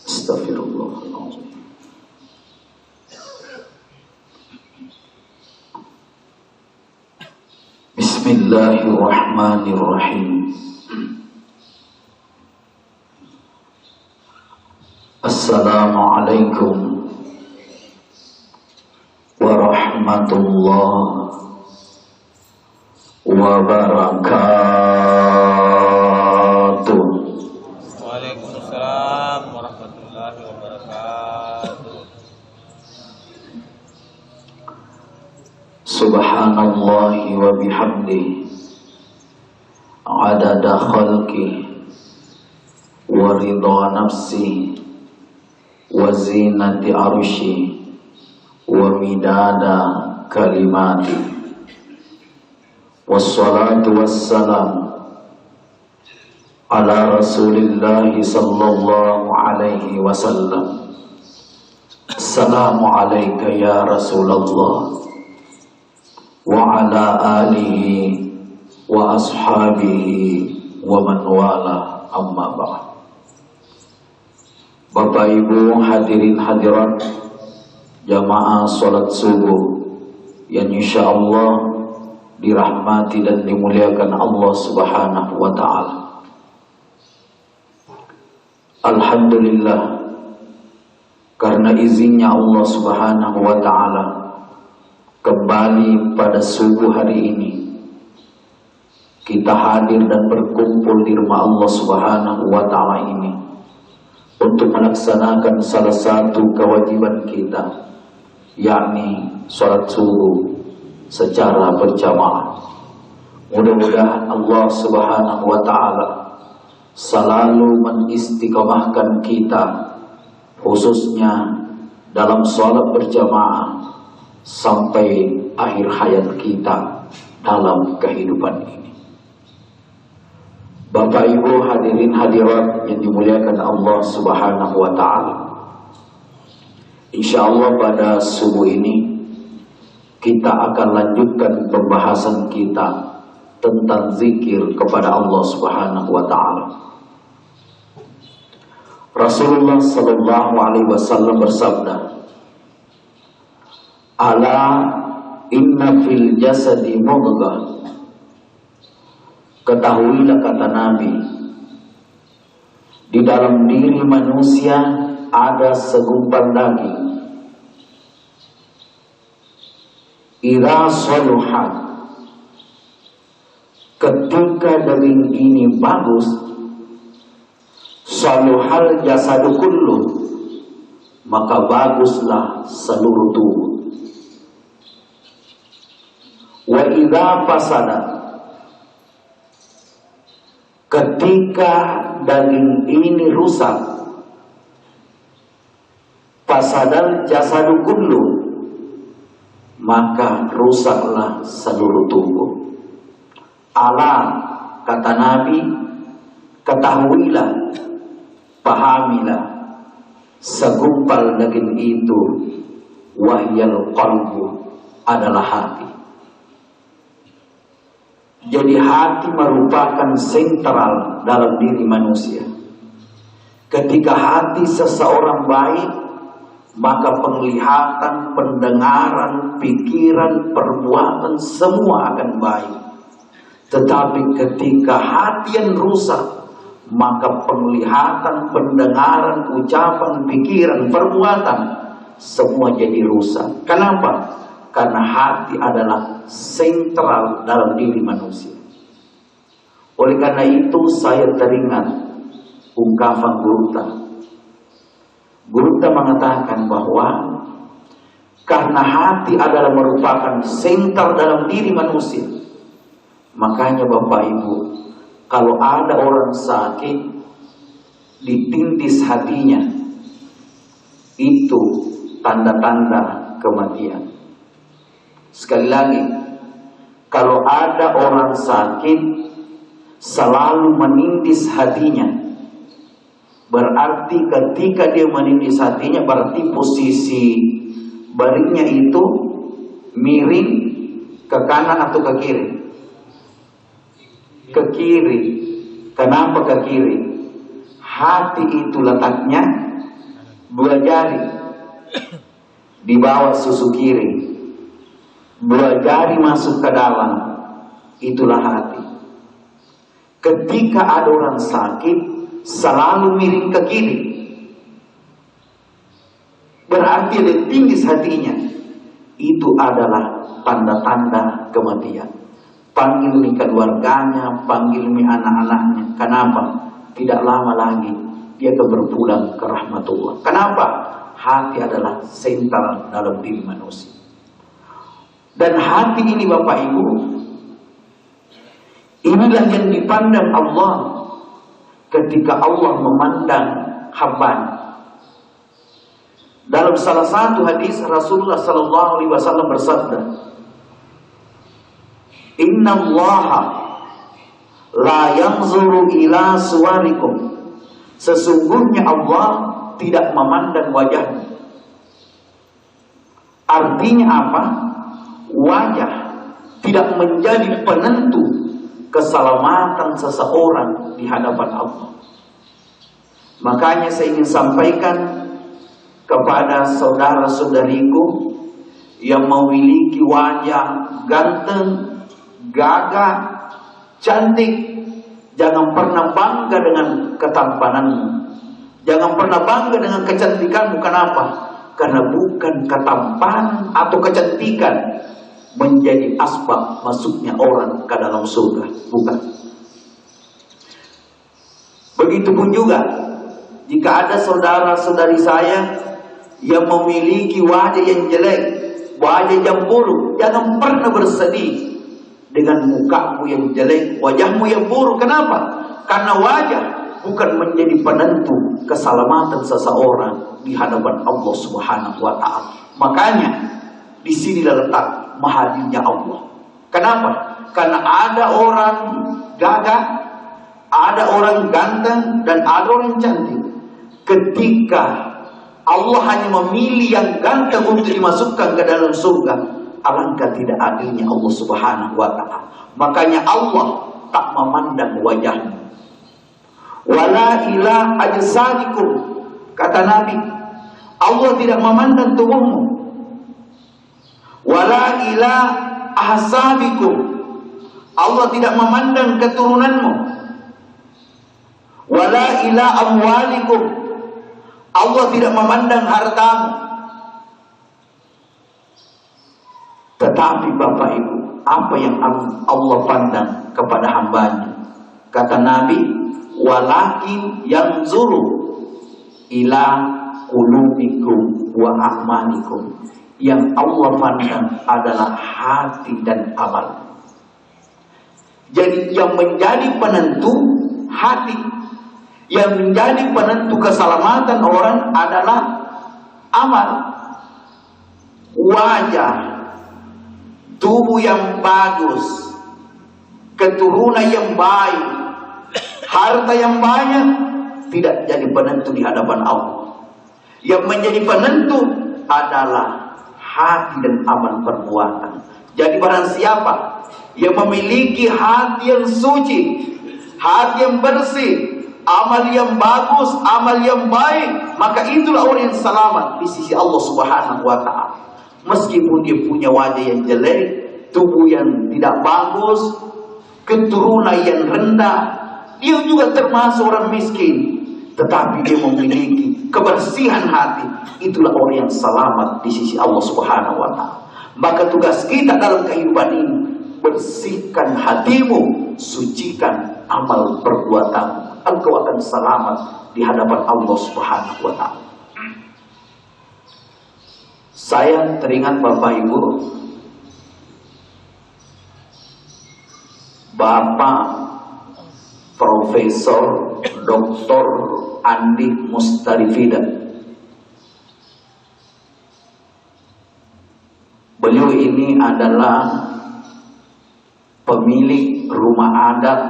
Astaghfirullahaladzim. Bismillahirrahmanirrahim. Assalamualaikum warahmatullahi wabarakatuh. Waalaikumsalam warahmatullahi wabarakatuh. Subhanallahi wa bihamdihi adada khalqihi wa ridha nafsihi wa zinati arsyihi wa midada kalimati. Wassalatu wassalamu ala rasulillahi sallallahu alaihi wasallam. Assalamu alayka ya Rasulullah wa ala alihi wa ashabihi wa man wala, amma ba'd. Bapak Ibu hadirin hadirat jamaah salat subuh yang insyaallah dirahmati dan dimuliakan Allah Subhanahu wa ta'ala. Alhamdulillah, karena izinnya Allah Subhanahu wa ta'ala, kembali pada subuh hari ini kita hadir dan berkumpul di rumah Allah Subhanahu wa ta'ala ini untuk melaksanakan salah satu kewajiban kita, yakni salat subuh secara berjamaah. Mudah-mudahan Allah Subhanahu wa ta'ala selalu mengistiqomahkan kita, khususnya dalam salat berjamaah sampai akhir hayat kita dalam kehidupan ini. Bapak Ibu hadirin hadirat yang dimuliakan Allah Subhanahu wa ta'ala, insyaallah pada subuh ini kita akan lanjutkan pembahasan kita tentang zikir kepada Allah Subhanahu wa ta'ala. Rasulullah sallallahu alaihi wasallam bersabda, "Ala inna fil jasadi mudghah." Ketahuilah, kata Nabi, di dalam diri manusia ada segumpal daging. Idza saluhat, ketika daging ini bagus, saluhal jasadu kullu, maka baguslah seluruh tubuh. Wa idza fasada, ketika daging ini rusak, fasadal jasadu kullu, maka rusaklah seluruh tubuh. Ala, kata Nabi, ketahuilah, pahamilah, segumpal daging itu wahyal qalbu, adalah hati. Jadi hati merupakan sentral dalam diri manusia. Ketika hati seseorang baik, maka penglihatan, pendengaran, pikiran, perbuatan semua akan baik. Tetapi ketika hati yang rusak, maka penglihatan, pendengaran, ucapan, pikiran, perbuatan semua jadi rusak. Kenapa? Karena hati adalah sentral dalam diri manusia. Oleh karena itu saya teringat ungkapan Gurutta. Gurutta mengatakan bahwa karena hati adalah merupakan sentral dalam diri manusia, makanya Bapak Ibu, kalau ada orang sakit ditindis hatinya, itu tanda-tanda kematian. Sekali lagi, kalau ada orang sakit selalu menindis hatinya, berarti ketika dia menindis hatinya, berarti posisi baliknya itu miring ke kanan atau ke kiri? Ke kiri. Kenapa ke kiri? hati itu letaknya 2 jari di bawah susu kiri, 2 jari masuk ke dalam, itulah hati. Ketika ada orang sakit selalu miring ke kiri, berarti ada tinggi hatinya. Itu adalah tanda-tanda kematian. Panggil mi keluarganya, panggil mi anak-anaknya. Kenapa? Tidak lama lagi dia akan berpulang ke rahmatullah. Kenapa? Hati adalah sentral dalam diri manusia. Dan hati ini Bapak Ibu, inilah yang dipandang Allah ketika Allah memandang hambanya. Dalam salah satu hadis Rasulullah sallallahu alaihi wasallam bersabda, "Inna Allaha la yanzuru ila suwarikum." Sesungguhnya Allah tidak memandang wajahmu. Artinya apa? Wajah tidak menjadi penentu keselamatan seseorang di hadapan Allah. Makanya saya ingin sampaikan kepada saudara-saudariku yang memiliki wajah ganteng, gagah, cantik, jangan pernah bangga dengan ketampananmu. Jangan pernah bangga dengan kecantikanmu. Kenapa? Karena bukan ketampanan atau kecantikan menjadi asbab masuknya orang ke dalam surga. Bukan. Begitupun juga jika ada saudara-saudari saya yang memiliki wajah yang jelek, wajah yang buruk, jangan pernah bersedih dengan mukamu yang jelek, wajahmu yang buruk. Kenapa? Karena wajah bukan menjadi penentu keselamatan seseorang di hadapan Allah Subhanahu wa taala. Makanya di sinilah letak hadirnya Allah. Kenapa? Karena ada orang gagah, ada orang ganteng, dan ada orang cantik. Ketika Allah hanya memilih yang ganteng untuk dimasukkan ke dalam surga, alangkah tidak adilnya Allah Subhanahu wa taala. Makanya Allah tak memandang wajahmu. Wala ila ajsadikum, kata Nabi, Allah tidak memandang tubuhmu. Wala ila ahsabikum, Allah tidak memandang keturunanmu. Wala ila amwalikum, Allah tidak memandang hartamu. Tetapi Bapak Ibu, apa yang Allah pandang kepada hambanya? Kata Nabi, walakin yanzuru ila qulubikum wa a'malikum. Yang Allah pandang adalah hati dan amal. Jadi yang menjadi penentu hati, yang menjadi penentu keselamatan orang adalah amal. Wajah, tubuh yang bagus, keturunan yang baik, harta yang banyak tidak jadi penentu di hadapan Allah. Yang menjadi penentu adalah hati dan amal perbuatan. Jadi barang siapa yang memiliki hati yang suci, hati yang bersih, amal yang bagus, amal yang baik, maka itulah orang yang selamat di sisi Allah Subhanahu wa taala. Meskipun dia punya wajah yang jelek, tubuh yang tidak bagus, keturunan yang rendah, dia juga termasuk orang miskin, tetapi dia memiliki kebersihan hati, itulah orang yang selamat di sisi Allah Subhanahu wa taala. Maka tugas kita dalam kehidupan ini, bersihkan hatimu, sucikan amal perbuatanmu, engkau akan selamat di hadapan Allah Subhanahu wa taala. Saya teringat Bapak Ibu, Bapak Profesor Dr. Andi Mustarifida. Beliau ini adalah pemilik rumah adat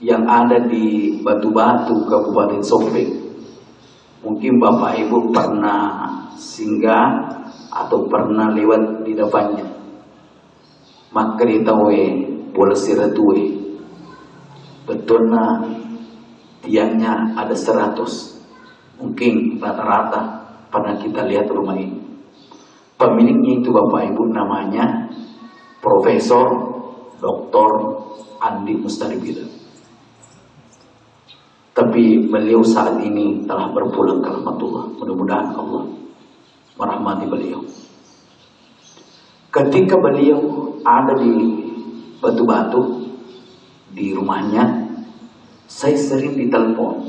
yang ada di Batu-Batu, Kabupaten Sopeng. Mungkin Bapak Ibu pernah singgah atau pernah lewat di depannya. Makritawe polsiratuwe. Betulna tiangnya ada 100. Mungkin rata-rata pernah kita lihat rumah ini. Pemiliknya itu Bapak Ibu namanya Profesor Dr. Andi Mustaribida. Tapi beliau saat ini telah berpulang ke rahmatullah. Mudah-mudahan Allah merahmati beliau. Ketika beliau ada di Batu-Batu di rumahnya, saya sering ditelepon,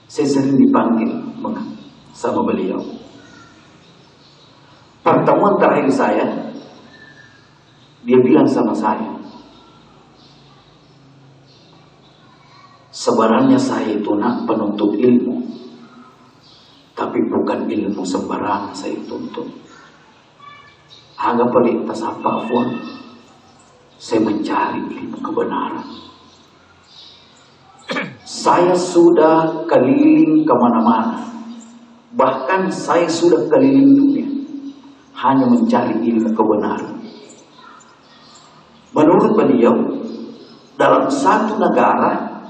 saya sering dipanggil sama beliau. Pertemuan terakhir saya, dia bilang sama saya, sebenarnya saya itu nak penuntut ilmu, tapi bukan ilmu sembarangan saya tuntut. Agak pelik tas apa pun, saya mencari ilmu kebenaran. Saya sudah keliling kemana-mana, bahkan saya sudah keliling dunia, hanya mencari ilmu kebenaran. Menurut beliau, dalam satu negara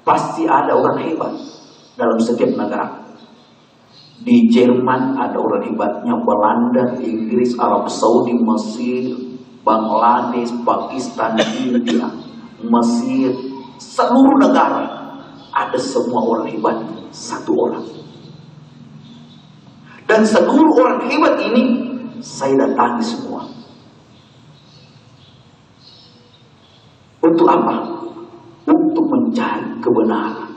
pasti ada orang hebat. Dalam setiap negara, di Jerman ada orang hebatnya, Belanda, Inggris, Arab Saudi, Mesir, Bangladesh, Pakistan, India, Mesir, seluruh negara ada semua orang hebat, satu orang. Dan seluruh orang hebat ini saya datangi semua. Untuk apa? Untuk mencari kebenaran.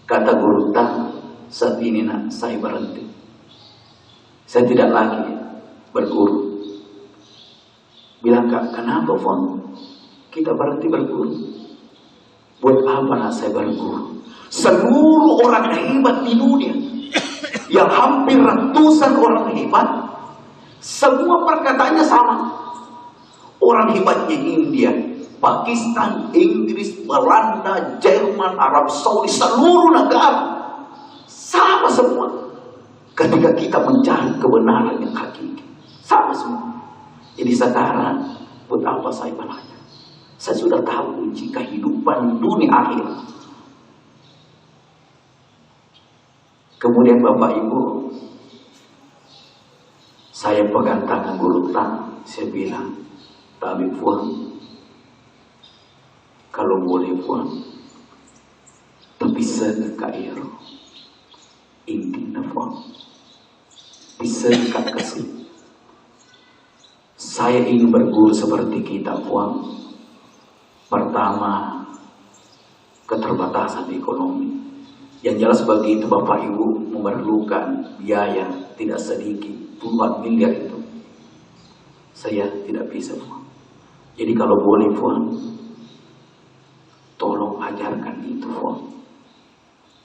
Kata guru tak, saat ini nak saya berhenti. Saya tidak lagi berguru. Bilang Kak, kenapa Fon? Kita berhenti berguru. Buat apa nak saya berguru? Seluruh orang hebat di dunia, yang hampir ratusan orang hebat, semua perkataannya sama. Orang hebatnya India, Pakistan, Inggris, Belanda, Jerman, Arab Saudi, seluruh negara sama semua. Ketika kita mencari kebenaran yang hakiki, sama semua. Jadi sekarang, buat apa saya bertanya? Saya sudah tahu kunci kehidupan dunia akhir. Kemudian Bapak Ibu, saya pegang tangan guru tak, saya bilang, tapi Fuan, kalau boleh Fuan, tapi sedekah iro, intinya Fuan, bisa kasih. Saya ingin berguru seperti kita Fuan. Pertama, keterbatasan ekonomi. Yang jelas bagi itu Bapak Ibu memerlukan biaya tidak sedikit, puluhan miliar itu. Saya tidak bisa Fuan. Jadi kalau boleh Fuan, tolong ajarkan itu Fuan.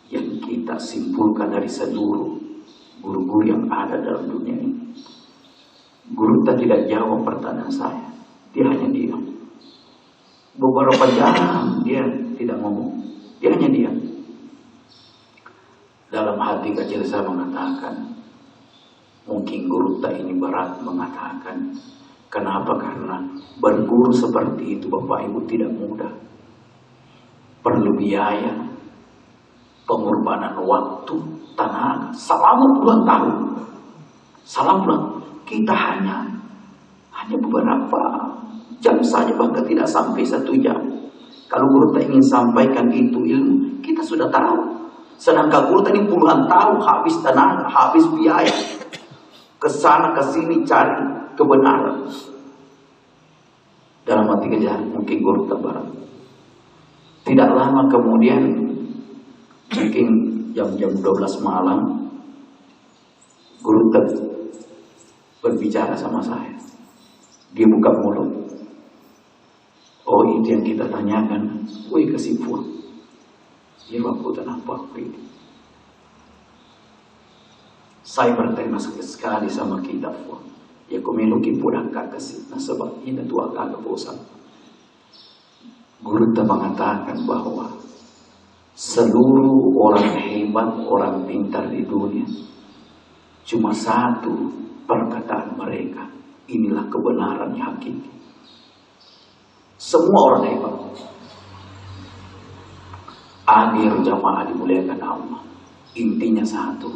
Yang kita simpulkan dari seluruh guru-guru yang ada dalam dunia ini. Guru tidak jawab pertanyaan saya. Dia hanya diam. Beberapa jam dia tidak ngomong. Dia hanya diam. Dalam hati kecil saya mengatakan, mungkin guru tak ini berat mengatakan. Kenapa? Karena berguru seperti itu Bapak Ibu tidak mudah. Perlu biaya, pengorbanan waktu, tenaga, selama puluhan tahun. Selama puluhan, kita hanya beberapa jam saja, bahkan tidak sampai 1 jam. Kalau guru tak ingin sampaikan itu ilmu, kita sudah tahu. Sedangkan guru tadi puluhan tahun habis tenaga, habis biaya, kesana kesini cari kebenaran. Dalam hati kejar, mungkin guru tak barang. Tidak lama kemudian, mungkin jam-jam 12 malam, guru tak berbicara sama saya. Dia buka mulut. Oh, itu yang kita tanyakan. Woi kasih Fuan. Ya aku apa itu. Saya berterima kasih sekali sama kita Fuan. Ya kumiluki pulang kasih. Nah sebab ini tua agak bosan. Guru tak mengatakan bahwa seluruh orang hebat, orang pintar di dunia, cuma satu perkataan mereka. Inilah kebenaran yang hakiki. Semua orang hebat. Akhir jamaah dimuliakan Allah, intinya satu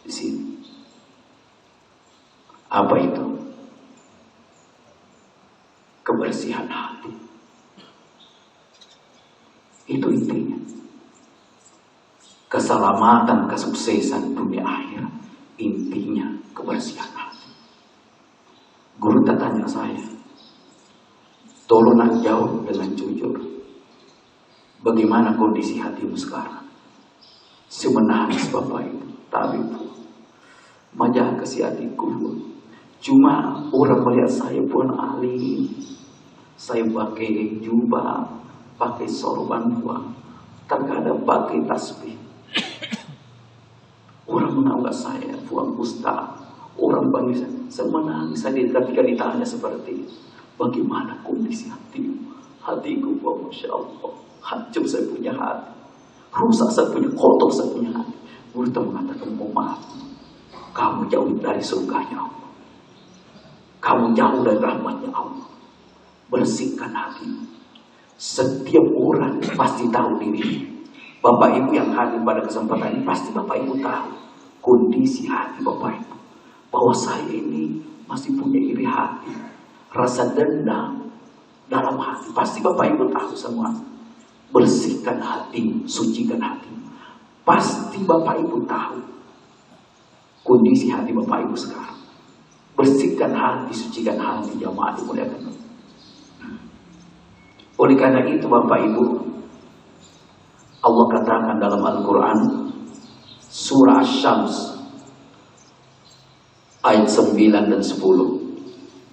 di sini. Apa itu? Kebersihan hati. Itu intinya. Keselamatan, kesuksesan dunia akhirat, intinya kebersihan hati. Guru tanya saya, tolong jauh dengan jujur, bagaimana kondisi hatimu sekarang? Semenangis Bapak Ibu, tapi majalah kasih hatiku. Cuma orang melihat saya pun alim, saya pakai jubah, pakai sorban buang, terkadang pakai tasbih. Orang menganggap saya buang ustaz, orang panggil saya menangis saya ketika ditanya seperti bagaimana kondisi hatimu? Hatiku, masya Allah, hancur saya punya hati, rusak saya punya, kotor saya punya hati. Guru mengatakan, mau maaf, kamu jauh dari surganya Allah, kamu jauh dari rahmatnya Allah. Bersihkan hatimu. Setiap orang pasti tahu diri. Bapak Ibu yang hadir pada kesempatan ini, pasti Bapak Ibu tahu kondisi hati Bapak Ibu, bahwa saya ini masih punya iri hati, rasa dendam dalam hati. Pasti Bapak Ibu tahu semua. Bersihkan hati, sucikan hati. Pasti Bapak Ibu tahu kondisi hati Bapak Ibu sekarang. Bersihkan hati, sucikan hati, jamaah dimuliakan. Oleh karena itu Bapak Ibu, Allah katakan dalam Al-Quran surah Asy-Syams ayat 9 dan 10,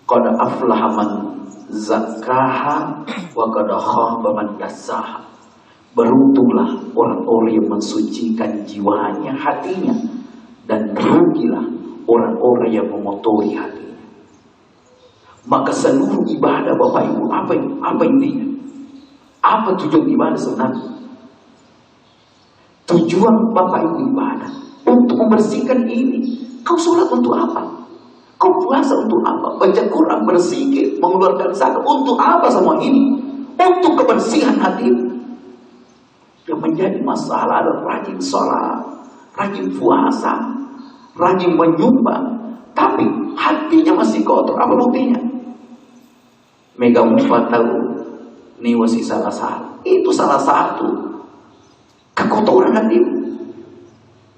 qad aflaha man zakkaha wa qad khaba man dassaha. Beruntunglah orang-orang yang mensucikan jiwanya, hatinya, dan rugilah orang-orang yang memotori hatinya. Maka seluruh ibadah Bapak Ibu, apa intinya? Apa tujuan ibadah sebenarnya? Tujuan Bapak Ibu ibadah untuk membersihkan ini. Kau sholat untuk apa? Kau puasa untuk apa? Baca Quran, berzikir, mengeluarkan zakat, untuk apa semua ini? Untuk kebersihan hatimu. Yang menjadi masalah adalah rajin sholat, rajin puasa, rajin menyumbang, tapi hatinya masih kotor. Apa buktinya? Mega mufatau ni wasi salah. Itu salah satu kekotoran hatimu.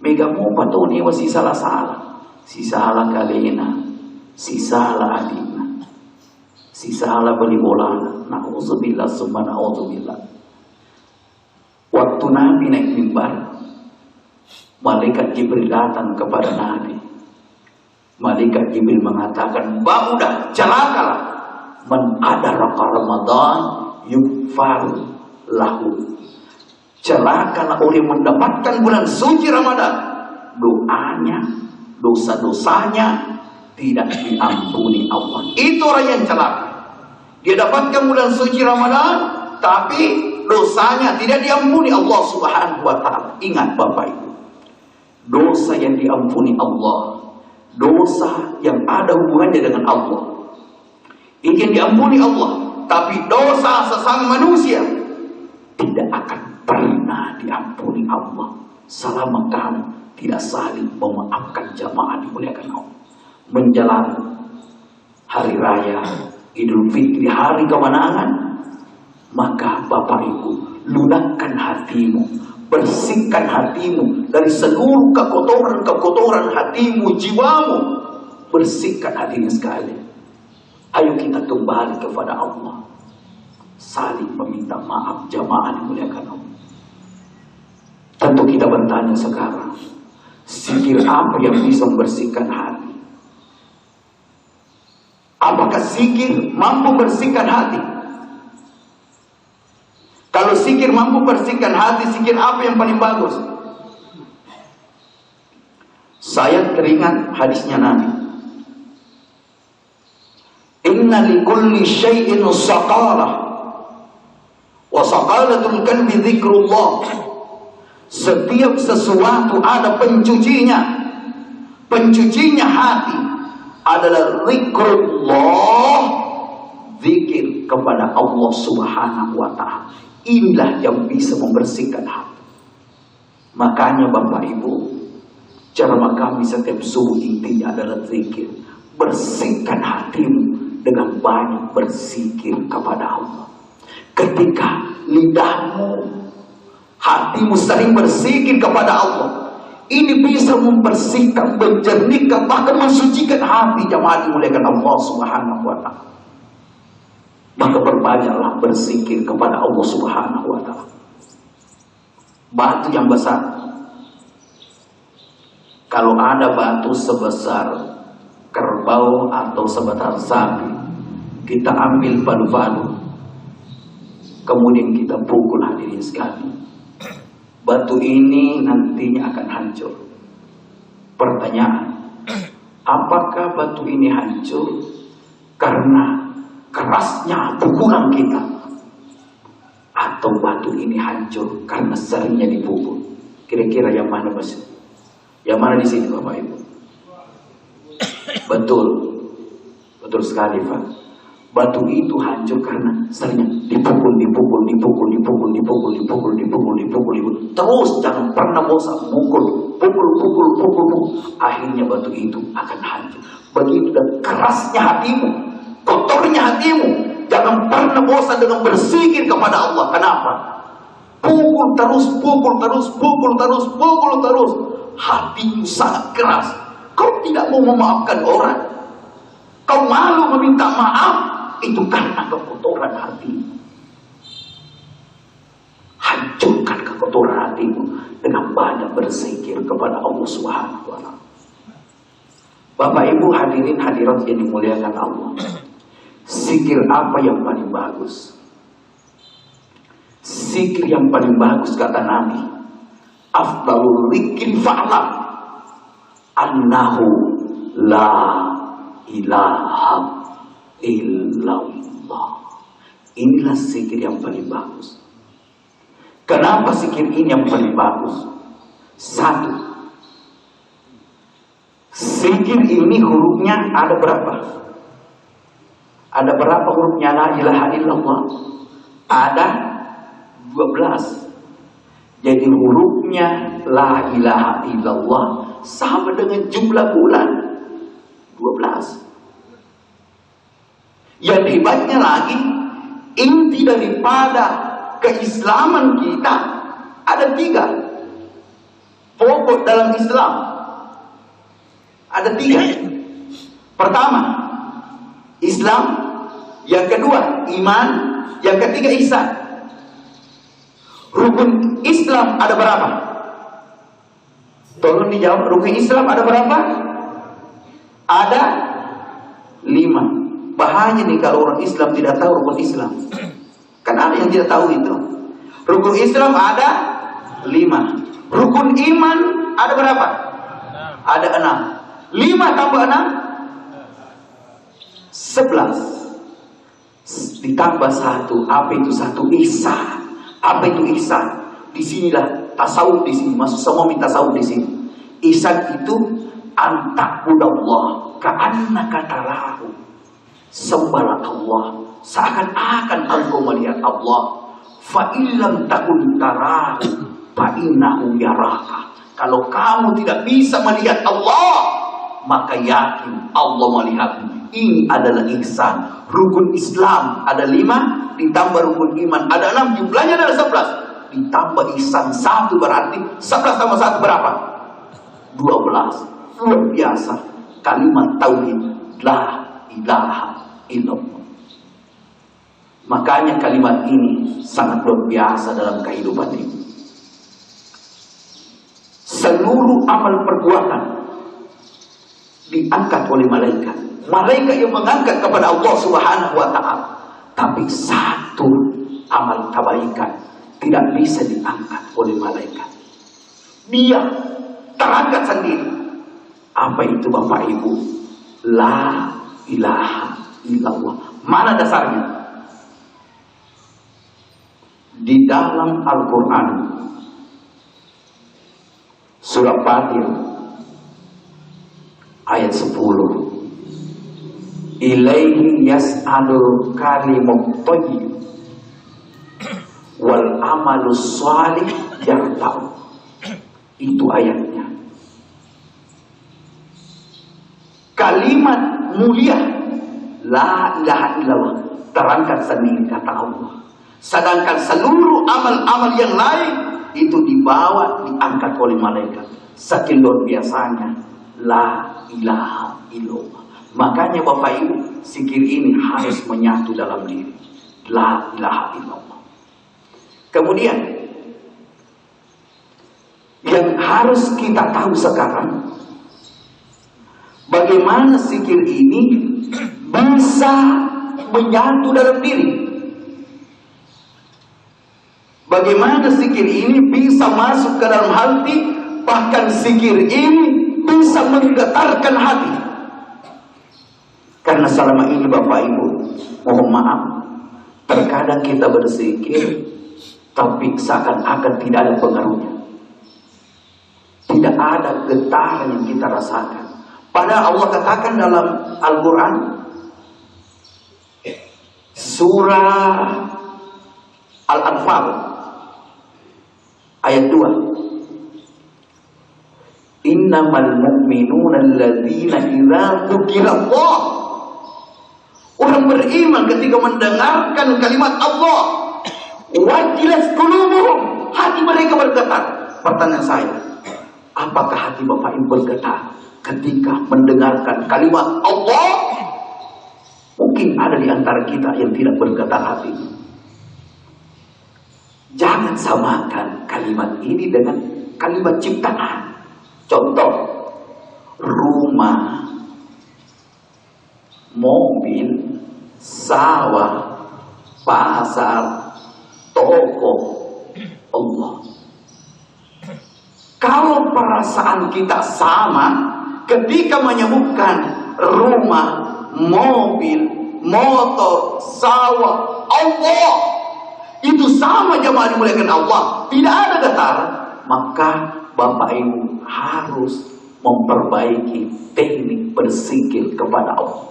Mega mufatau ni wasi salah. Si salah kalena, si salah adina, si salah beli bola. Na'udzubillah summa na'udzubillah. Waktu Nabi naik mimbar, malaikat Jibril datang kepada Nabi. Malaikat Jibril mengatakan, "Ba'udah, celakalah man adraka Ramadan yufar lahu." Celakalah orang yang mendapatkan bulan suci Ramadan, doanya, dosa-dosanya tidak diampuni Allah. Itu orang yang celaka. Dia dapatkan bulan suci Ramadan, tapi dosanya tidak diampuni Allah Subhanahu wa ta'ala. Ingat Bapak Ibu, dosa yang diampuni Allah, dosa yang ada hubungannya dengan Allah, ingin diampuni Allah, tapi dosa sesama manusia tidak akan pernah diampuni Allah selama kamu tidak saling memaafkan, jamaah dimuliakan Allah. Menjelang hari raya Idul Fitri, hari kemenangan, maka Bapak Ibu, lunakkan hatimu, bersihkan hatimu dari seluruh kekotoran hatimu, jiwamu. Bersihkan hatimu sekali. Ayo kita kembali kepada Allah, saling meminta maaf, jamaah dimuliakan Allah. Tentu kita bertanya sekarang, zikir apa yang bisa membersihkan hati? Apakah zikir mampu bersihkan hati? Kalau zikir mampu bersihkan hati, zikir apa yang paling bagus? Saya teringat hadisnya Nabi. Inna likulli syai'in saqalah wa saqalatul qalbi dzikrullah. Setiap sesuatu ada pencucinya. Pencucinya hati adalah zikrullah, zikir kepada Allah Subhanahu wa ta'ala. Inilah yang bisa membersihkan hati. Makanya Bapak Ibu, ceramah kami setiap subuh intinya adalah zikir. Bersihkan hatimu dengan banyak berzikir kepada Allah. Ketika lidahmu, hatimu sering berzikir kepada Allah, ini bisa membersihkan, menjernihkan, bahkan mensucikan hati jamaah dimuliakan Allah Subhanahu wa ta'ala. Maka perbanyaklah berzikir kepada Allah Subhanahu wa ta'ala. Batu yang besar, kalau ada batu sebesar kerbau atau sebesar sapi, kita ambil padu-padu, kemudian kita pukul, hadirin sekali, batu ini nantinya akan hancur. Pertanyaan, apakah batu ini hancur karena kerasnya pukulan kita, atau batu ini hancur karena seringnya dipukul? Kira-kira yang mana Mas? Yang mana di sini Bapak Ibu? Betul, betul sekali Pak. Batu itu hancur karena seringnya dipukul. Terus jangan pernah bosan pukul. Akhirnya batu itu akan hancur. Begitu dan kerasnya hatimu, kotornya hatimu, jangan pernah bosan dengan berzikir kepada Allah. Kenapa? Pukul terus. Hatimu sangat keras. Kau tidak mau memaafkan orang. Kau malu meminta maaf. Itu karena kekotoran hatimu. Hancurkan kekotoran hatimu dengan banyak berzikir kepada Allah Subhanahu wa ta'ala. Bapak Ibu hadirin hadirat yang dimuliakan Allah, zikir apa yang paling bagus? Zikir yang paling bagus kata Nabi, afdalul dzikri fa'lam annahu la ilaha illallah. Inilah zikir yang paling bagus. Kenapa zikir ini yang paling bagus? Satu, zikir ini hurufnya ada berapa? Ada berapa hurufnya la ilaha illallah? Ada 12. Jadi hurufnya la ilaha illallah sama dengan jumlah bulan 12. Yang hebatnya lagi, inti daripada keislaman kita ada 3 pokok dalam Islam. Ada 3. Pertama, Islam. Yang kedua, iman. Yang ketiga, ihsan. Rukun Islam ada berapa? Tolong dijawab, rukun Islam ada berapa? Ada 5. Bahaya nih kalau orang Islam tidak tahu rukun Islam. Kan ada yang tidak tahu itu. Rukun Islam ada 5. Rukun iman ada berapa? Ada 6. 5 tambah 6 11. Ditambah 1. Apa itu 1? Ihsan. Apa itu ihsan? Disinilah tasawuf, di sini masuk semua minta tasawuf di sini. Ihsan itu antakbudallah ka'annaka tarahu. Sembahlah Allah seakan-akan engkau melihat Allah. Fa illam takun tarahu fa innahu yaraka. Kalau kamu tidak bisa melihat Allah, maka yakin Allah melihatmu. Ini adalah ihsan. Rukun Islam ada 5, ditambah rukun iman ada 6, jumlahnya adalah 11. Ditambah ihsan 1, berarti 11 tambah 1 berapa? 12. Luar biasa kalimat tauhid la ilaha illallah. Makanya kalimat ini sangat luar biasa dalam kehidupan ini. Seluruh amal perbuatan diangkat oleh malaikat. Malaikat yang mengangkat kepada Allah Subhanahu wa ta'ala. Tapi satu amal kebaikan tidak bisa diangkat oleh malaikat. Dia terangkat sendiri. Apa itu Bapak Ibu? La ilaha illallah. Mana dasarnya? Di dalam Al-Quran surah Fatir ayat 10. Ilaihi yas'alul kalimut thayyib wal amalus shalih yarfa'u. Itu ayatnya. Kalimat mulia la ilaha illallah terangkat sendiri kata Allah. Sedangkan seluruh amal-amal yang lain itu dibawa, diangkat oleh malaikat. Saking luar biasanya la ilaha illallah. Makanya Bapak Ibu, zikir ini harus menyatu dalam diri. La ilaha illallah. Kemudian yang harus kita tahu sekarang, bagaimana zikir ini bisa menyatu dalam diri. Bagaimana zikir ini bisa masuk ke dalam hati, bahkan zikir ini bisa menggetarkan hati. Karena selama ini Bapak Ibu, mohon maaf, terkadang kita berzikir tapi seakan-akan tidak ada pengaruhnya. Tidak ada getaran yang kita rasakan. Padahal Allah katakan dalam Al-Quran, surah Al-Anfal ayat 2. Innamal mu'minuna alladzina idza dzukirallah. Orang beriman ketika mendengarkan kalimat Allah, wajilat qulubuhum, hati mereka bergetar. Pertanyaan saya, apakah hati Bapak Ibu bergetar ketika mendengarkan kalimat Allah? Mungkin ada di antara kita yang tidak bergetar hati. Jangan samakan kalimat ini dengan kalimat ciptaan. Contoh, rumah, mobil, sawah, pasar, toko, Allah. Kalau perasaan kita sama ketika menyebutkan rumah, mobil, motor, sawah, Allah, itu sama jemaah dimuliakan Allah, tidak ada getar, maka Bapak Ibu harus memperbaiki teknik berzikir kepada Allah.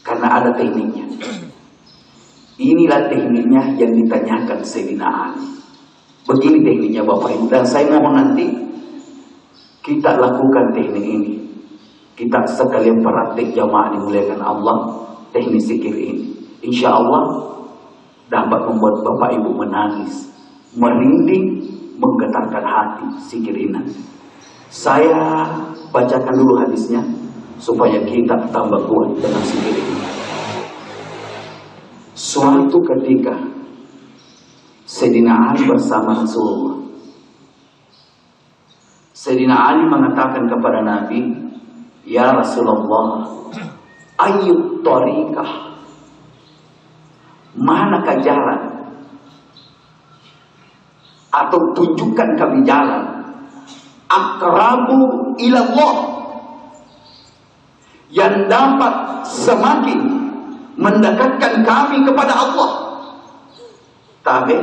Karena ada tekniknya. Inilah tekniknya yang ditanyakan Sayyidina Ali. Begini tekniknya Bapak Ibu, dan saya mohon nanti kita lakukan teknik ini. Kita sekalian praktik jamaah dimuliakan Allah, teknik zikir ini. Insya Allah dapat membuat Bapak Ibu menangis, merinding, menggetarkan hati zikir ini. Saya bacakan dulu hadisnya supaya kita tambah kuat dengan zikir ini. Suatu ketika Sayyidina Ali bersama Rasulullah. Sayyidina Ali mengatakan kepada Nabi, "Ya Rasulullah, ayyut tariqah, manakah jalan? Atau tunjukkan kami jalan aqrabu ilallah, yang dapat semakin mendekatkan kami kepada Allah." Tapi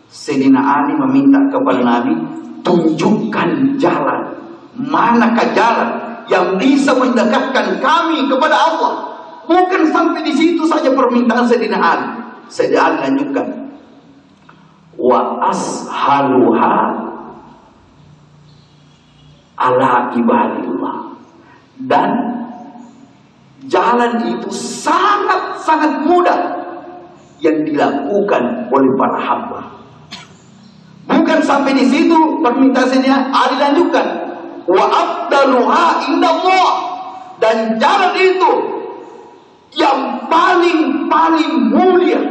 Sayyidina Ali meminta kepada Nabi, tunjukkan jalan, manakah jalan yang bisa mendekatkan kami kepada Allah. Bukan sampai di situ saja permintaan Sayyidina Ali. Sayyidina Ali lanjutkan, wa ashaluha ala ibadillah, dan jalan itu sangat-sangat mudah yang dilakukan oleh para hamba. Bukan sampai di situ permintaannya, Ali lanjutkan, wa afdaluha indallah, dan jalan itu yang paling mulia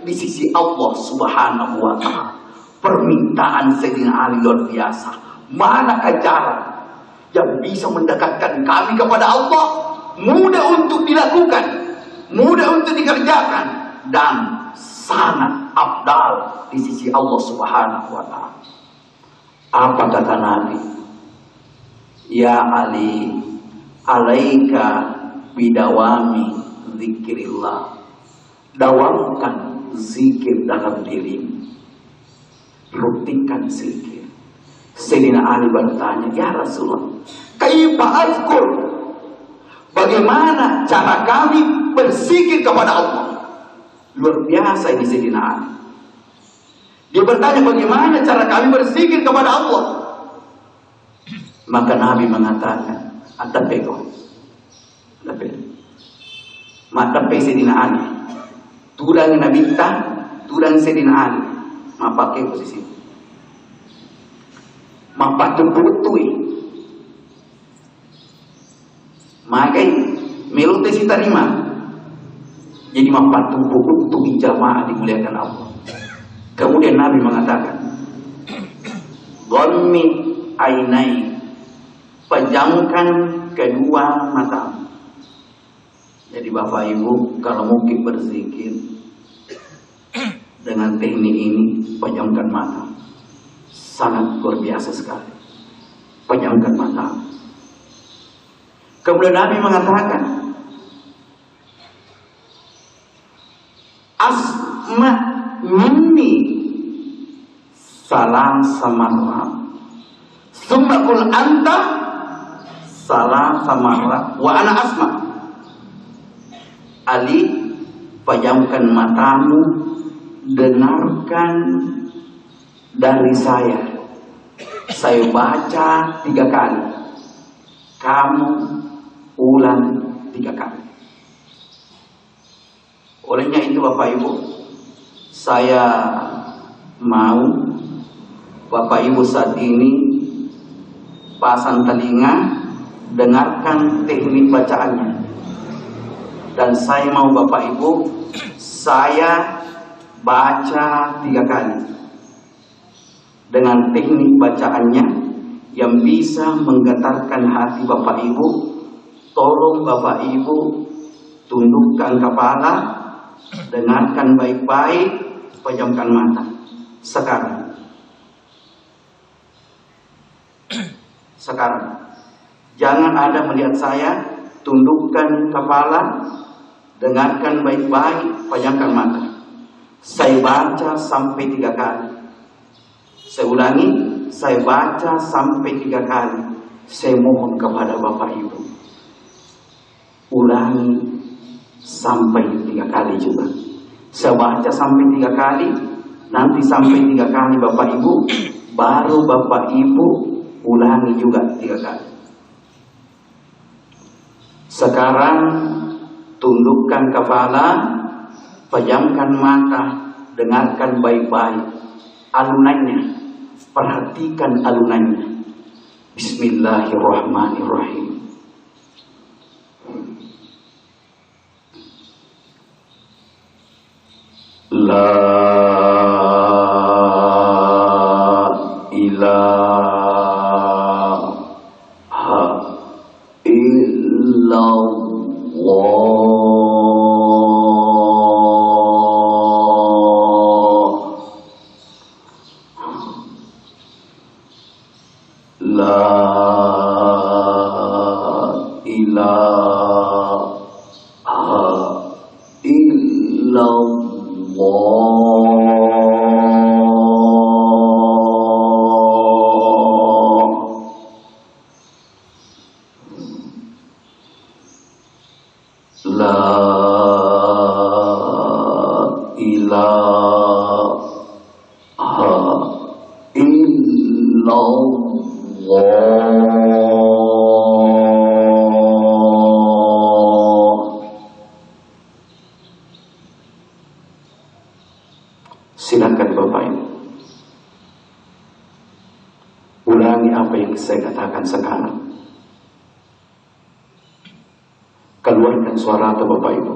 di sisi Allah Subhanahu wa ta'ala. Permintaan Sayyidina Ali luar biasa. Manakah jalan yang bisa mendekatkan kami kepada Allah? Mudah untuk dilakukan, mudah untuk dikerjakan, dan sangat afdal di sisi Allah Subhanahu wa ta'ala. Apa kata Nabi? Ya Ali, alaika bidawami zikrillah. Dawamkan zikir dalam dirimu, rutinkan zikir. Sayyidina Ali bertanya, ya Rasulullah, kaifa azkur? Bagaimana cara kami berzikir kepada Allah? Luar biasa ini Sayyidina Ali. Dia bertanya, bagaimana cara kami berzikir kepada Allah? Maka Nabi mengatakan, "Atapeko." Matape Sayyidina Ali. Tulang Nabi ta, tulang Sayyidina Ali. Mapake posisi. Mapatuputui. Makai melute si tarima. Jadi mapatuputui jamaah dimuliakan Allah. Kemudian Nabi mengatakan, "Ghammi ainai." Pejamkan kedua mata. Jadi Bapak Ibu, kalau mungkin berzikir dengan teknik ini, pejamkan mata. Sangat luar biasa sekali. Pejamkan mata. Kemudian Nabi mengatakan, "Asma minni salam samarra. Summa qul anta salam samarra wa ana asma." Ali, pejamkan matamu, dengarkan dari saya. Saya baca 3 kali, kamu ulang 3 kali. Olehnya itu Bapak Ibu, saya mau Bapak Ibu saat ini pasang telinga, dengarkan teknik bacaannya. Dan saya mau Bapak Ibu, saya baca 3 kali dengan teknik bacaannya yang bisa menggetarkan hati Bapak Ibu. Tolong Bapak Ibu tundukkan kepala, dengarkan baik-baik, pejamkan mata. Sekarang jangan ada melihat saya, tundukkan kepala, dengarkan baik-baik, pejamkan mata. Saya baca sampai 3 kali. Saya ulangi, saya baca sampai 3 kali. Saya mohon kepada Bapak Ibu, ulangi sampai 3 kali juga. Saya baca sampai 3 kali, nanti sampai 3 kali Bapak Ibu, baru Bapak Ibu ulangi juga 3 kali. Sekarang tundukkan kepala, pejamkan mata, dengarkan baik-baik alunannya, perhatikan alunannya. Bismillahirrahmanirrahim. La ilaha Silakan Bapak Ibu, ulangi apa yang saya katakan sekarang. Keluarkan suara atau Bapak Ibu.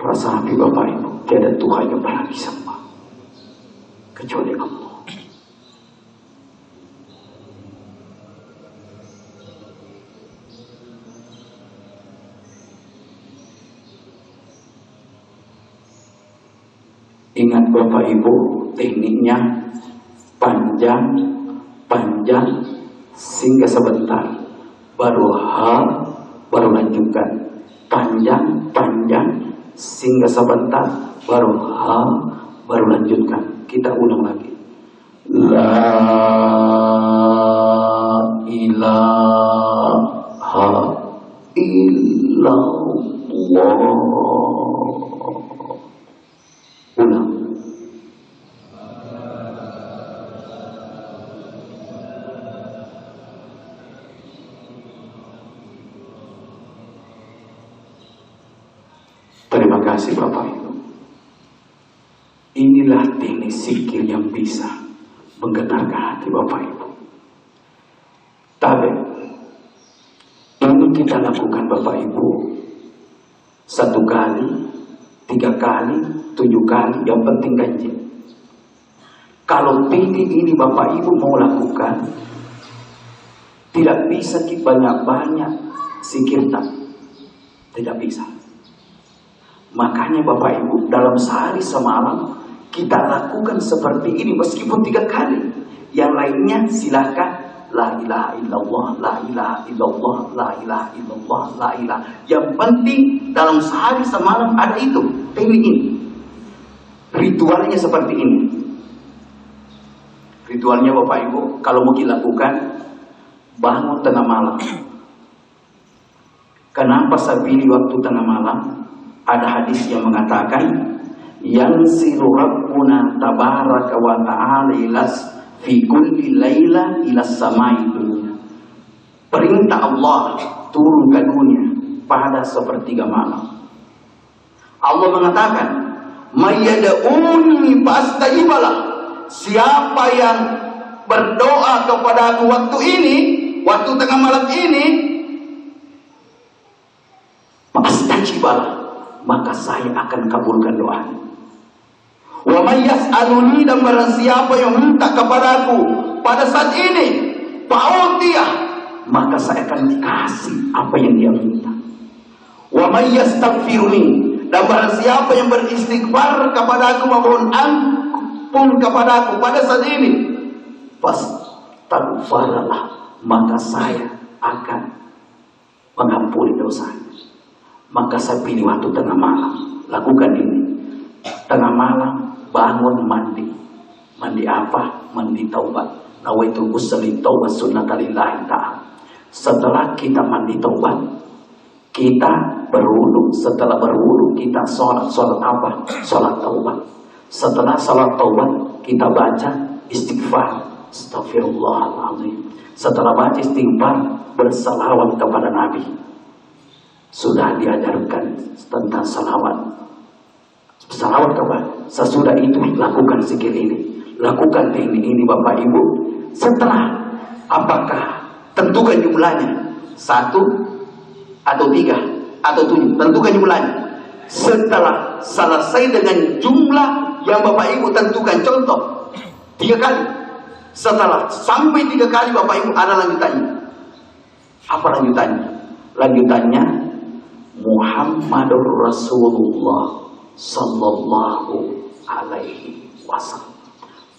Rasa hati Bapak Ibu, tiada Tuhan yang pernah disembah kecuali Allah. Ingat Bapak Ibu, tekniknya panjang sehingga sebentar, baru baru lanjutkan. Panjang sehingga sebentar, baru ha, baru lanjutkan. Kita ulang lagi. La ilaha illallah. Ulang. Terima kasih Bapak Ibu. Inilah teknik zikir yang bisa menggetarkan hati Bapak Ibu. Tapi ini kita lakukan Bapak Ibu 1 kali, 3 kali, 7 kali, yang penting ganjil. Kalau ini Bapak Ibu mau lakukan, tidak bisa banyak-banyak zikir, tidak bisa. Makanya Bapak Ibu, dalam sehari semalam kita lakukan seperti ini meskipun 3 kali. Yang lainnya silakan. La ilaha illallah, la ilaha illallah, la ilaha illallah, la ilaha. Yang penting dalam sehari semalam ada itu, teknik ini. Ritualnya seperti ini. Ritualnya Bapak Ibu, kalau mau dilakukan, bangun tengah malam. Kenapa saya pilih waktu tengah malam? Ada hadis yang mengatakan, yanzilu rabbuna tabaraka wa ta'ala ilas fi kulli laila ila samai dunia. Perintah Allah turun ke dunia pada sepertiga malam. Allah mengatakan, mayyad'uni fastajibalah. Siapa yang berdoa kepada aku waktu ini, waktu tengah malam ini, fastajibalah, maka saya akan kabulkan doanya. Wa may yas'aluni, dan barang siapa yang minta kepadaku pada saat ini, fa'utiyah, maka saya akan dikasih apa yang dia minta. Wa may yastaghfiruni, dan barang siapa yang beristighfar kepada aku, memohon ampun kepada aku pada saat ini, fastaghfaralah, maka saya akan mengampuni dosanya. Maka saya pilih waktu tengah malam. Lakukan ini. Tengah malam bangun mandi. Mandi apa? Mandi taubat. Nawaitu usalli taubat sunnatalillahi ta'ala. Setelah kita mandi taubat, kita berwudu. Setelah berwudu kita sholat. Sholat apa? Sholat taubat. Setelah sholat taubat kita baca istighfar. Astaghfirullahaladzim. Setelah baca istighfar, bersalawat kepada Nabi. Sudah diajarkan tentang salawat. Salawat kepada. Sesudah itu lakukan zikir ini. Lakukan teknik ini Bapak Ibu. Setelah, apakah tentukan jumlahnya 1 atau 3 atau 7. Tentukan jumlahnya. Setelah selesai dengan jumlah yang Bapak Ibu tentukan, contoh 3 kali. Setelah sampai 3 kali Bapak Ibu, ada lanjutannya. Apa lanjutannya? Lanjutannya, Muhammadur Rasulullah sallallahu alaihi wasallam.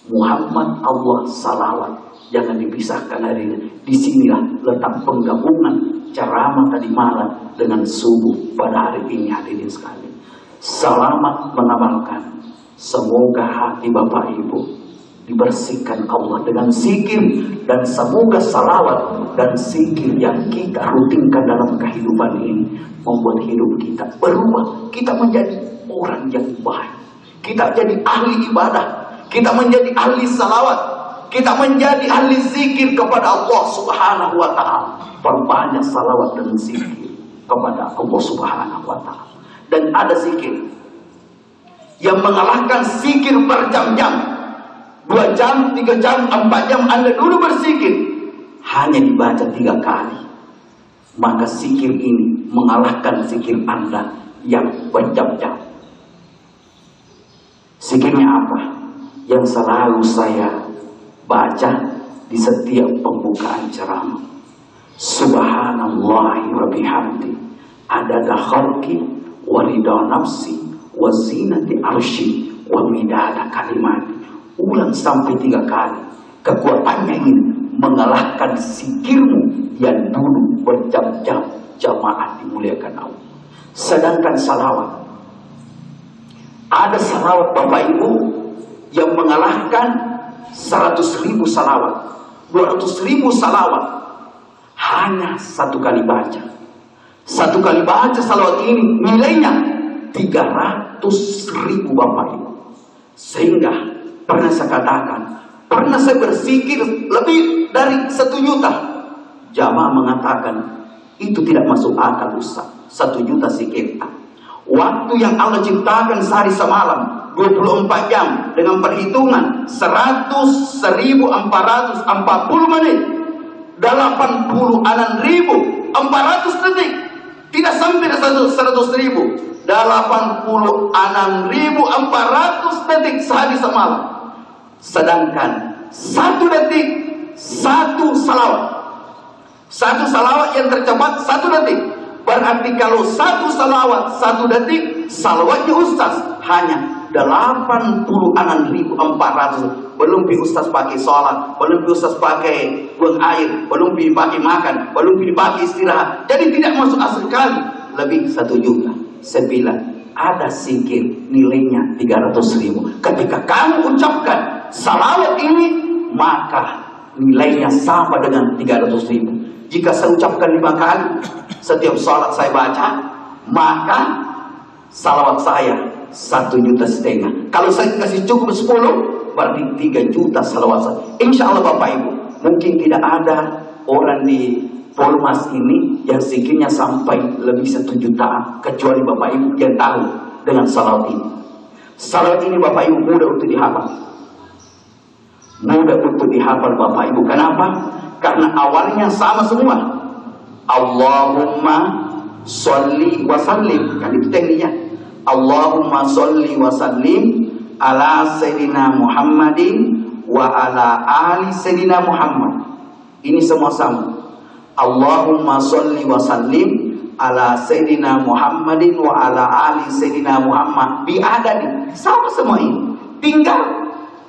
Muhammad Allah salawat. Jangan dipisahkan hari ini. Disinilah letak penggabungan ceramah tadi malam dengan subuh pada hari ini, hadirin sekalian. Selamat mengamalkan. Semoga hati Bapak Ibu dibersihkan Allah dengan zikir, dan semoga salawat dan zikir yang kita rutinkan dalam kehidupan ini membuat hidup kita berubah. Kita menjadi orang yang baik. Kita jadi ahli ibadah. Kita menjadi ahli salawat. Kita menjadi ahli zikir kepada Allah Subhanahu wa ta'ala. Perbanyak salawat dan zikir kepada Allah Subhanahu wa ta'ala. Dan ada zikir yang mengalahkan zikir berjam-jam. 2 jam, 3 jam, 4 jam Anda dulu berzikir, hanya dibaca 3 kali, maka zikir ini mengalahkan zikir Anda yang berjam-jam. Zikirnya apa? Yang selalu saya baca di setiap pembukaan ceramah. Subhanallahi wa bihamdi, adada khalqi wa ridha nafsi wa zinati arsy wa midada kalimati. Ulang sampai 3 kali. Kekuatannya ini mengalahkan zikirmu yang dulu berjam-jam. Jamaah dimuliakan Allah. Sedangkan salawat Ada salawat Bapak Ibu yang mengalahkan 100.000 salawat, 200.000 salawat hanya satu kali baca. Satu kali baca salawat ini nilainya 300.000 Bapak Ibu. Sehingga pernah saya katakan, pernah saya berpikir lebih dari 1 juta. Jamaah mengatakan itu tidak masuk akal Ustaz. 1 juta sekitar. Waktu yang Allah ciptakan sehari semalam 24 jam dengan perhitungan 100.440 menit, 86.400 detik, tidak sampai 100.000, 86.400 detik sehari semalam. Sedangkan 1 detik 1 salawat. 1 salawat yang tercepat 1 detik. Berarti kalau 1 salawat 1 detik, salawatnya Ustaz hanya 86.400. Belum Ustaz pakai sholat, belum Ustaz pakai buang air, belum pakai makan, belum pakai istirahat. Jadi tidak masuk akal sekali. Lebih 1 juta. Saya bilang ada sikir nilainya 300.000. Ketika kamu ucapkan salawat ini, maka nilainya sama dengan 300.000. Jika saya ucapkan 5 kali setiap sholat saya baca, maka salawat saya 1,5 juta. Kalau saya kasih cukup 10, berarti 3 juta salawat saya. Insya Allah Bapak Ibu, mungkin tidak ada orang di Polmas ini yang sikirnya sampai lebih 1 jutaan, kecuali Bapak Ibu yang tahu dengan salawat ini. Salawat ini Bapak Ibu mudah untuk dihafal. Mudah untuk dihafal Bapak Ibu. Kenapa? Karena awalnya sama semua. Allahumma sholli wa sallim. Kan itu tekniknya. Allahumma sholli wa sallim ala Sayyidina Muhammadin wa ala ali Sayyidina Muhammad. Ini semua sama. Allahumma sholli wa sallim ala Sayyidina Muhammadin wa ala ali Sayyidina Muhammad. Biadadi. Sama semua ini. Tinggal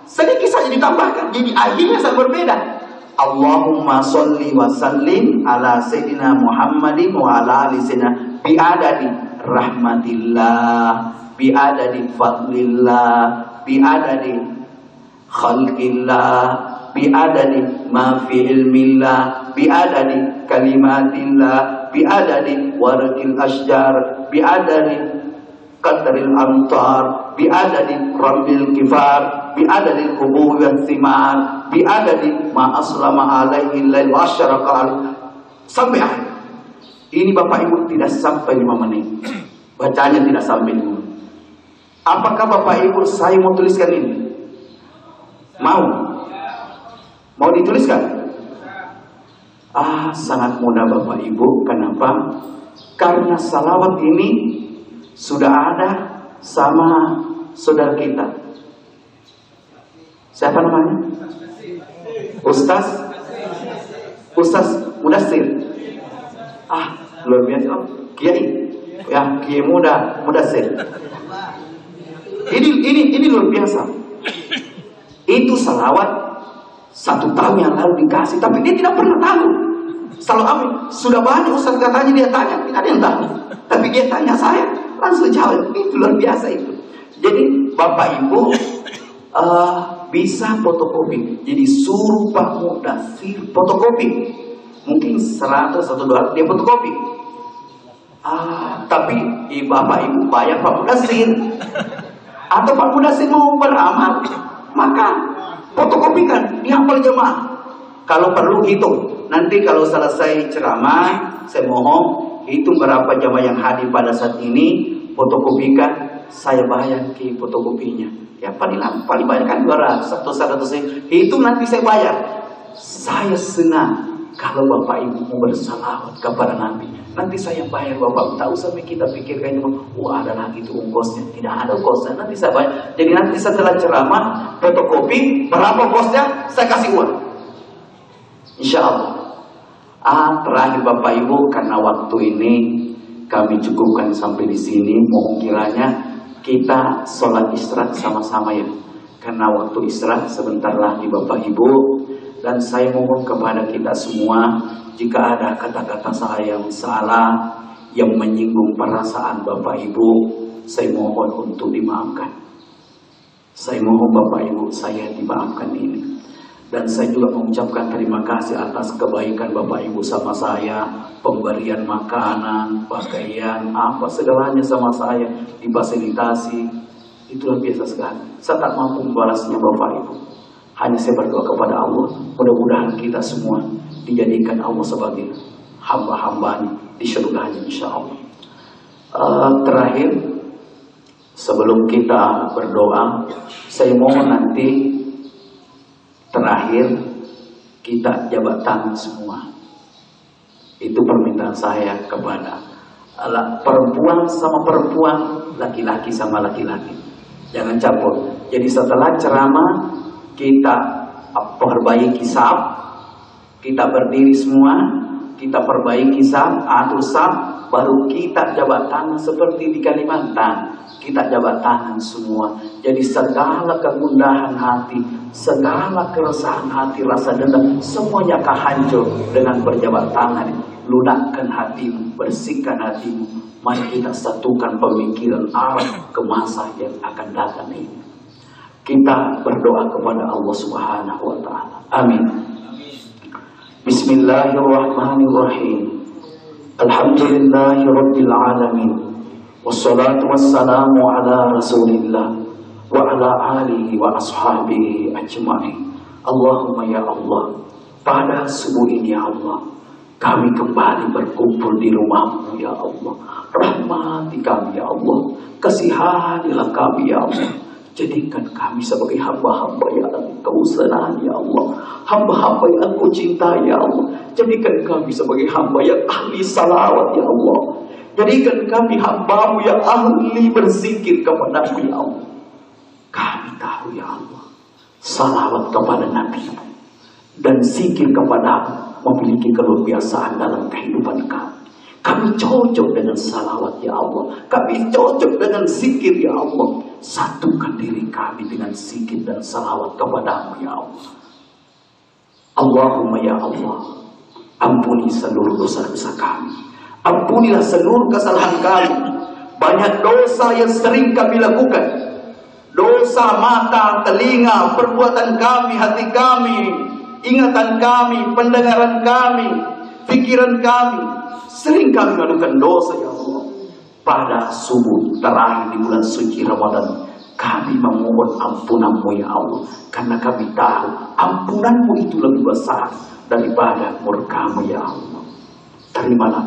sedikit saja ditambahkan. Jadi akhirnya sangat berbeda. Allahumma sholli wa sallim ala Sayyidina Muhammadin wa ala ali Sayyidina biadadi rahmatillah, biadadi fadlillah, biadadi khalqillah, biadadi ma fi ilmillah, biadadi kalimatillah, biadadi warakil asjar, biadadi qadaril amtar, biadadi rambil kifar, biadadi hububi wa thimar, biadadi ma aslama alaihi lail wa asyaraqa sampai akhir. Ini Bapak Ibu tidak sampai 5 menit. Bacanya tidak sampai 5 menit. Apakah Bapak Ibu saya mau tuliskan ini? Mau dituliskan? Sangat mudah Bapak Ibu. Kenapa? Karena salawat ini sudah ada sama saudara kita. Siapa namanya? Ustaz Mudassir. Luar biasa. Kiai. Ya, Kiai Mudassir. Ini luar biasa. Itu salawat 1 tahun yang lalu dikasih, tapi dia tidak pernah tahu. Salawat sudah banyak Ustaz katanya, dia tanya, tidak ada yang tahu. Tapi dia tanya saya, langsung jawab. Itu luar biasa itu. Jadi Bapak Ibu bisa fotokopi. Jadi suruh Pak Mudassir fotokopi. Mungkin 100 atau 200 dia fotokopi. Tapi Bapak Ibu bayar Pak Mudassir. Atau Pak Mudassir mau beramal, maka fotokopikan, dihafal jemaah. Kalau perlu hitung. Nanti kalau selesai ceramah, saya mohon hitung berapa jemaah yang hadir pada saat ini, fotokopikan, saya bayar ke fotokopinya. Ya paling banyak kan 200 atau 100. Itu nanti saya bayar. Saya senang kalau Bapak Ibu mau bersalawat kepada Nabi. Nanti saya bayar Bapak. Tak usah kita pikirkan, ada lagi itu ongkosnya. Tidak ada ongkosnya, nanti saya bayar. Jadi nanti setelah ceramah, fotokopi, berapa ongkosnya, saya kasih uang. Insya Allah. Terakhir Bapak Ibu, karena waktu ini kami cukupkan sampai di sini. Mohon kiranya kita sholat istirahat sama-sama ya. Karena waktu istirahat sebentar lagi Bapak Ibu. Dan saya mohon kepada kita semua, jika ada kata-kata saya yang salah, yang menyinggung perasaan Bapak Ibu, saya mohon untuk dimaafkan. Saya mohon Bapak Ibu saya dimaafkan ini. Dan saya juga mengucapkan terima kasih atas kebaikan Bapak Ibu sama saya, pemberian makanan, pakaian, apa segalanya sama saya, difasilitasi. Itulah biasa sekali. Saya tak mampu membalasnya Bapak Ibu. Hanya saya berdoa kepada Allah, mudah-mudahan kita semua dijadikan Allah sebagai hamba-hambanya di surganya insya Allah. Terakhir, sebelum kita berdoa, saya mohon nanti terakhir kita jabat tangan semua. Itu permintaan saya kepada perempuan sama perempuan, laki-laki sama laki-laki. Jangan campur. Jadi setelah ceramah kita perbaiki saf, kita berdiri semua, kita perbaiki saf, atur saf, baru kita jabat tangan seperti di Kalimantan. Kita jabat tangan semua. Jadi segala kegundahan hati, segala keresahan hati, rasa dendam, semuanya akan hancur dengan berjabat tangan. Lunakkan hatimu, bersihkan hatimu. Mari kita satukan pemikiran arah ke masa yang akan datang ini. Kita berdoa kepada Allah Subhanahu wa Ta'ala. Amin. Bismillahirrahmanirrahim. Alhamdulillahirabbil alamin. Wassalatu wassalamu ala Rasulillah wa ala alihi wa ashabihi ajma'in. Allahumma ya Allah, pada subuh ini ya Allah, kami kembali berkumpul di rumah-Mu ya Allah. Rahmati kami ya Allah, kasihanilah kami ya Allah. Jadikan kami sebagai hamba-hamba yang Engkau senangi ya Allah, hamba-hamba yang Engkau cintai ya Allah. Jadikan kami sebagai hamba yang ahli salawat ya Allah. Jadikan kami hamba-Mu yang ahli berzikir kepada-Mu ya Allah. Kami tahu ya Allah, salawat kepada Nabi-Mu dan zikir kepada-Mu memiliki keluarbiasaan dalam kehidupan kami. Kami cocok dengan salawat ya Allah. Kami cocok dengan zikir ya Allah. Satukan diri kami dengan zikir dan salawat kepada-Mu ya Allah. Allahumma ya Allah, ampuni seluruh dosa-dosa kami. Ampunilah seluruh kesalahan kami. Banyak dosa yang sering kami lakukan. Dosa mata, telinga, perbuatan kami, hati kami, ingatan kami, pendengaran kami, pikiran kami. Sering kami melakukan dosa ya Allah. Pada subuh terakhir di bulan suci Ramadan, kami memohon ampunan-Mu ya Allah. Karena kami tahu ampunan-Mu itu lebih besar daripada murka-Mu ya Allah. Terimalah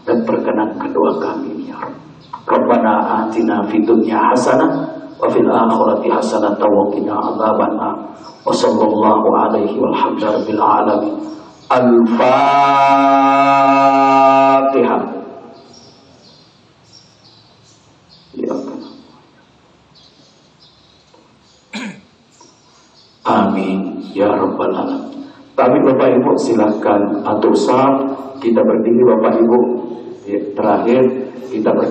dan perkenankan doa kami ya Rabb. Rabbana atina fid dunya hasanah wa fil akhirati hasanah wa qina adzabannar. Wa sallallahu alaihi walhamdulillahi alamin. Al-Fatihah. Ya. Amin ya rabbal alamin. Tapi Bapak Ibu silakan atur saf, kita berdiri Bapak Ibu. Terakhir kita